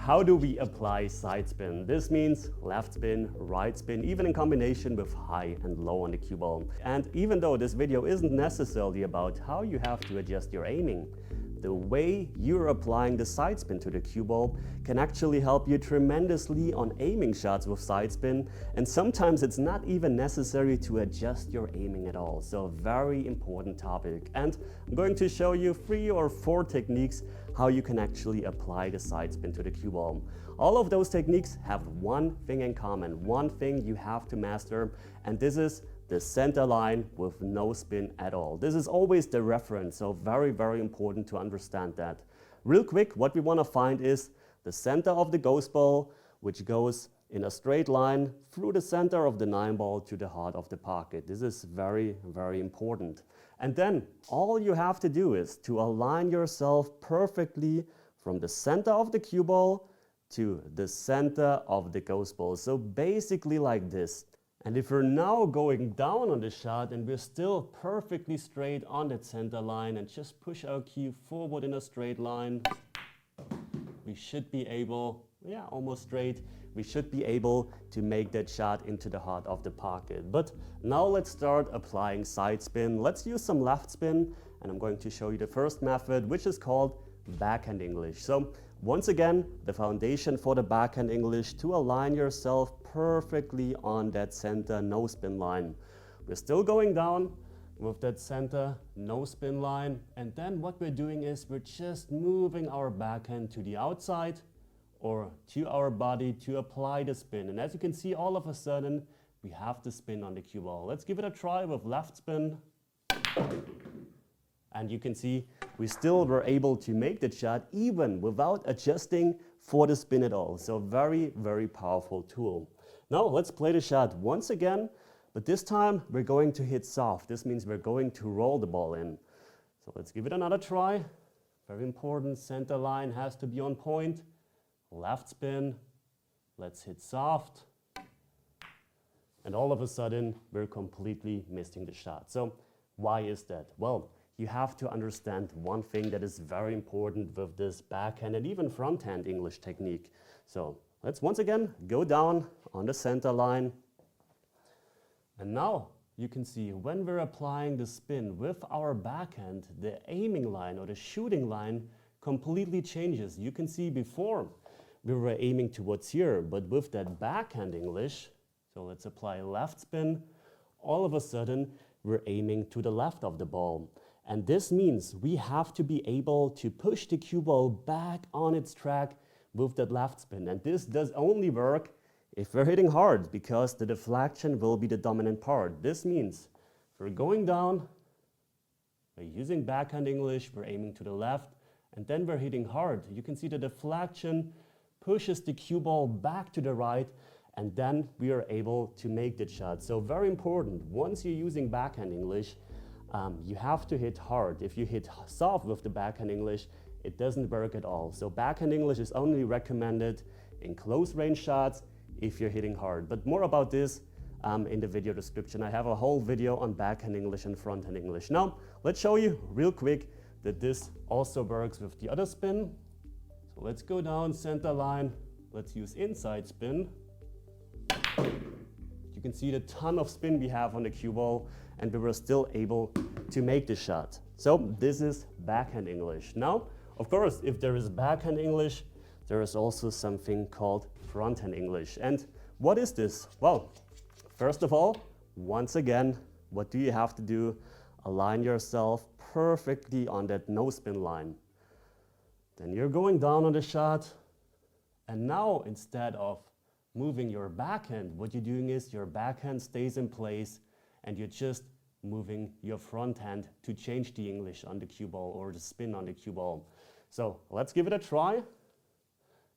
how do we apply side spin? This means left spin, right spin, even in combination with high and low on the cue ball. And even though this video isn't necessarily about how you have to adjust your aiming, the way you're applying the side spin to the cue ball can actually help you tremendously on aiming shots with side spin, and sometimes it's not even necessary to adjust your aiming at all. So very important topic, and I'm going to show you 3 or 4 techniques how you can actually apply the side spin to the cue ball. All of those techniques have one thing in common, one thing you have to master, and this is the center line with no spin at all. This is always the reference, so very, very important to understand that. Real quick, what we want to find is the center of the ghost ball, which goes in a straight line through the center of the 9 ball to the heart of the pocket. This is very, very important. And then all you have to do is to align yourself perfectly from the center of the cue ball to the center of the ghost ball. So basically like this. And if we're now going down on the shot and we're still perfectly straight on that center line and just push our cue forward in a straight line, we should be able, almost straight, we should be able to make that shot into the heart of the pocket. But now let's start applying side spin. Let's use some left spin, and I'm going to show you the first method, which is called backhand English. So once again, the foundation for the backhand English to align yourself perfectly on that center no spin line. We're still going down with that center no spin line, and then what we're doing is we're just moving our backhand to the outside or to our body to apply the spin. And as you can see, all of a sudden we have the spin on the cue ball. Let's give it a try with left spin. And you can see we still were able to make the shot even without adjusting for the spin at all. So very, very powerful tool. Now let's play the shot once again, but this time we're going to hit soft. This means we're going to roll the ball in. So let's give it another try. Very important, center line has to be on point. Left spin, let's hit soft. And all of a sudden we're completely missing the shot. So why is that? Well, you have to understand one thing that is very important with this backhand and even fronthand English technique. So let's once again go down on the center line. And now you can see when we're applying the spin with our backhand, the aiming line or the shooting line completely changes. You can see before we were aiming towards here, but with that backhand English, so let's apply left spin, all of a sudden we're aiming to the left of the ball. And this means we have to be able to push the cue ball back on its track with that left spin. And this does only work if we're hitting hard, because the deflection will be the dominant part. This means if we're going down, we're using backhand English, we're aiming to the left, and then we're hitting hard. You can see the deflection pushes the cue ball back to the right, and then we are able to make the shot. So very important, once you're using backhand English, you have to hit hard. If you hit soft with the backhand English, it doesn't work at all. So backhand English is only recommended in close range shots if you're hitting hard. But more about this in the video description. I have a whole video on backhand English and fronthand English. Now, let's show you real quick that this also works with the other spin. So let's go down center line. Let's use inside spin. You can see the ton of spin we have on the cue ball, and we were still able to make the shot. So this is backhand English. Now, of course, if there is backhand English, there is also something called fronthand English. And what is this? Well, first of all, once again, what do you have to do? Align yourself perfectly on that no spin line. Then you're going down on the shot, and now instead of moving your backhand, what you're doing is your backhand stays in place and you're just moving your front hand to change the English on the cue ball or the spin on the cue ball. So let's give it a try.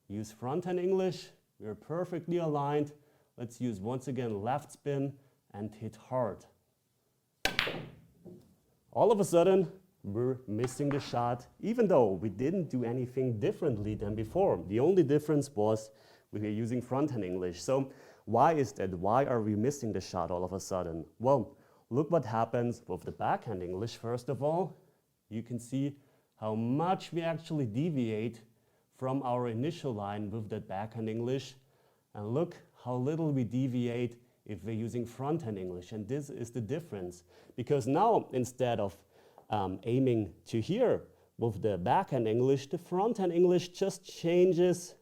Use front hand English. We're perfectly aligned. Let's use once again left spin and hit hard. All of a sudden, we're missing the shot, even though we didn't do anything differently than before. The only difference was we were using front hand English. So why is that? Why are we missing the shot all of a sudden? Well, look what happens with the backhand English. First of all, you can see how much we actually deviate from our initial line with that backhand English. And look how little we deviate if we're using fronthand English. And this is the difference. Because now, instead of aiming to here with the backhand English, the fronthand English just changes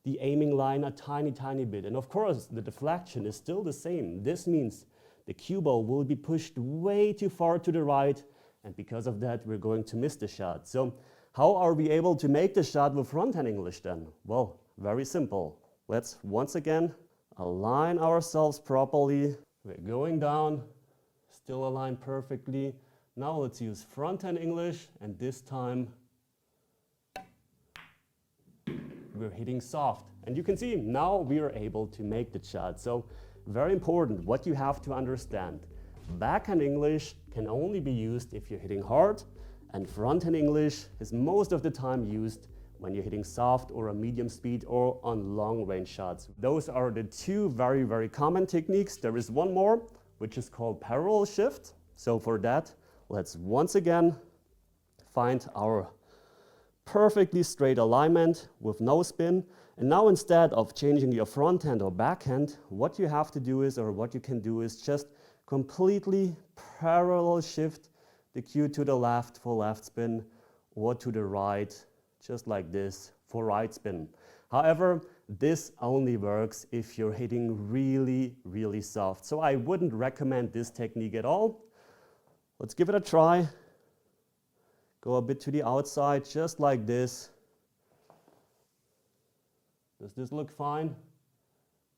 the aiming line a tiny bit. And of course, the deflection is still the same. This means the cue ball will be pushed way too far to the right, and because of that, we're going to miss the shot. So how are we able to make the shot with fronthand English then? Well, very simple. Let's once again align ourselves properly. We're going down, still aligned perfectly. Now let's use fronthand English, and this time we're hitting soft. And you can see now we are able to make the shot. So very important, what you have to understand. Backhand English can only be used if you're hitting hard, and fronthand English is most of the time used when you're hitting soft or a medium speed or on long range shots. Those are the two very common techniques. There is one more, which is called parallel shift. So for that, let's once again find our perfectly straight alignment with no spin. And now instead of changing your fronthand or backhand, what you have to do is, or what you can do is just completely parallel shift the cue to the left for left spin or to the right, just like this for right spin. However, this only works if you're hitting really soft. So I wouldn't recommend this technique at all. Let's give it a try. Go a bit to the outside, just like this. Does this look fine?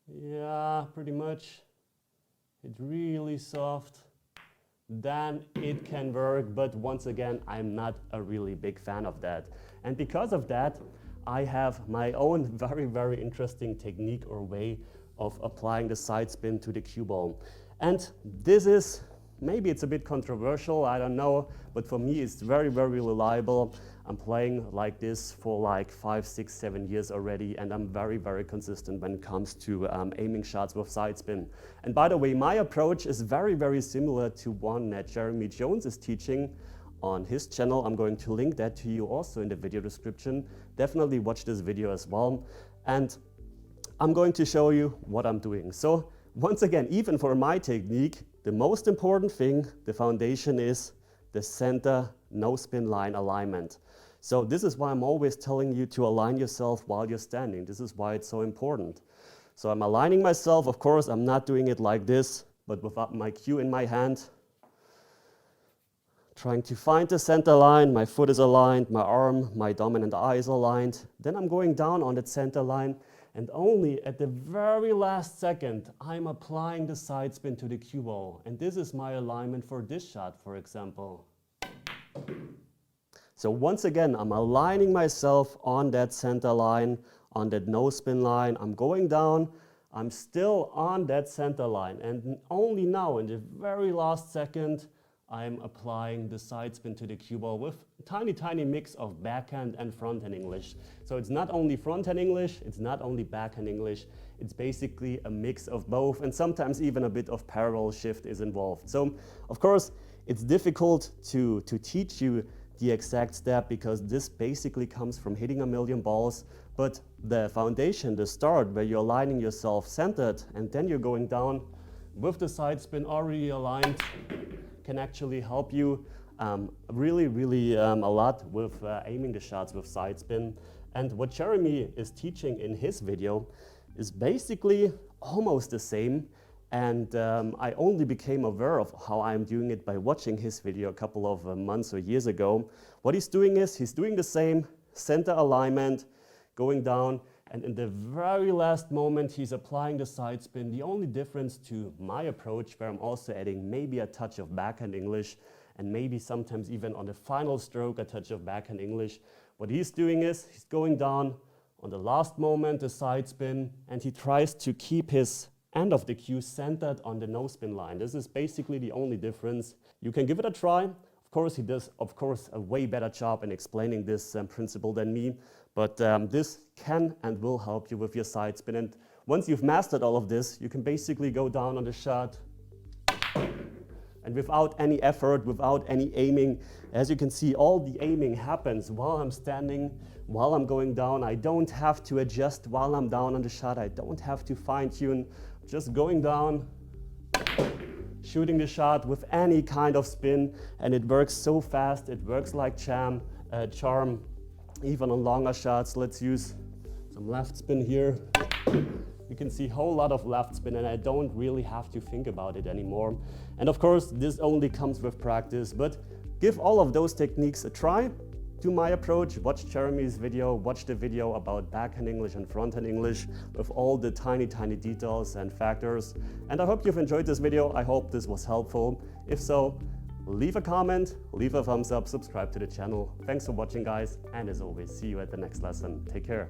Yeah, pretty much. It's really soft. Then it can work, but once again, I'm not a really big fan of that. And because of that, I have my own very interesting technique or way of applying the side spin to the cue ball. And this is, maybe it's a bit controversial, I don't know, but for me it's very reliable. I'm playing like this for like 5, 6, 7 years already, and I'm very consistent when it comes to aiming shots with side spin. And by the way, my approach is very similar to one that Jeremy Jones is teaching on his channel. I'm going to link that to you also in the video description. Definitely watch this video as well. And I'm going to show you what I'm doing. So once again, even for my technique, the most important thing, the foundation, is the center no spin line alignment. So this is why I'm always telling you to align yourself while you're standing. This is why it's so important. So I'm aligning myself. Of course, I'm not doing it like this, but without my cue in my hand. Trying to find the center line, my foot is aligned, my arm, my dominant eye is aligned. Then I'm going down on that center line, and only at the very last second, I'm applying the side spin to the cue ball. And this is my alignment for this shot, for example. So once again, I'm aligning myself on that center line, on that no spin line. I'm going down, I'm still on that center line. And only now, in the very last second, I'm applying the side spin to the cue ball with a tiny mix of backhand and fronthand English. So it's not only fronthand English, it's not only backhand English, it's basically a mix of both, and sometimes even a bit of parallel shift is involved. So of course, it's difficult to teach you the exact step, because this basically comes from hitting a million balls, but the foundation, the start, where you're aligning yourself centered and then you're going down with the side spin already aligned, can actually help you really a lot with aiming the shots with side spin. And what Jeremy is teaching in his video is basically almost the same. And I only became aware of how I'm doing it by watching his video a couple of months or years ago. What he's doing is, he's doing the same center alignment, going down, and in the very last moment, he's applying the side spin. The only difference to my approach, where I'm also adding maybe a touch of backhand English, and maybe sometimes even on the final stroke, a touch of backhand English. What he's doing is, he's going down on the last moment, the side spin, and he tries to keep his end of the cue centered on the no spin line. This is basically the only difference. You can give it a try. Of course, he does, of course, a way better job in explaining this principle than me, but this can and will help you with your side spin. And once you've mastered all of this, you can basically go down on the shot and without any effort, without any aiming. As you can see, all the aiming happens while I'm standing, while I'm going down. I don't have to adjust while I'm down on the shot. I don't have to fine tune. Just going down, shooting the shot with any kind of spin, and it works so fast. It works like charm, even on longer shots. Let's use some left spin here. You can see a whole lot of left spin, and I don't really have to think about it anymore. And of course, this only comes with practice, but give all of those techniques a try. Do my approach, watch Jeremy's video, watch the video about backhand English and fronthand English with all the tiny details and factors. And I hope you've enjoyed this video. I hope this was helpful. If so, leave a comment, leave a thumbs up, subscribe to the channel. Thanks for watching, guys, and as always, see you at the next lesson. Take care.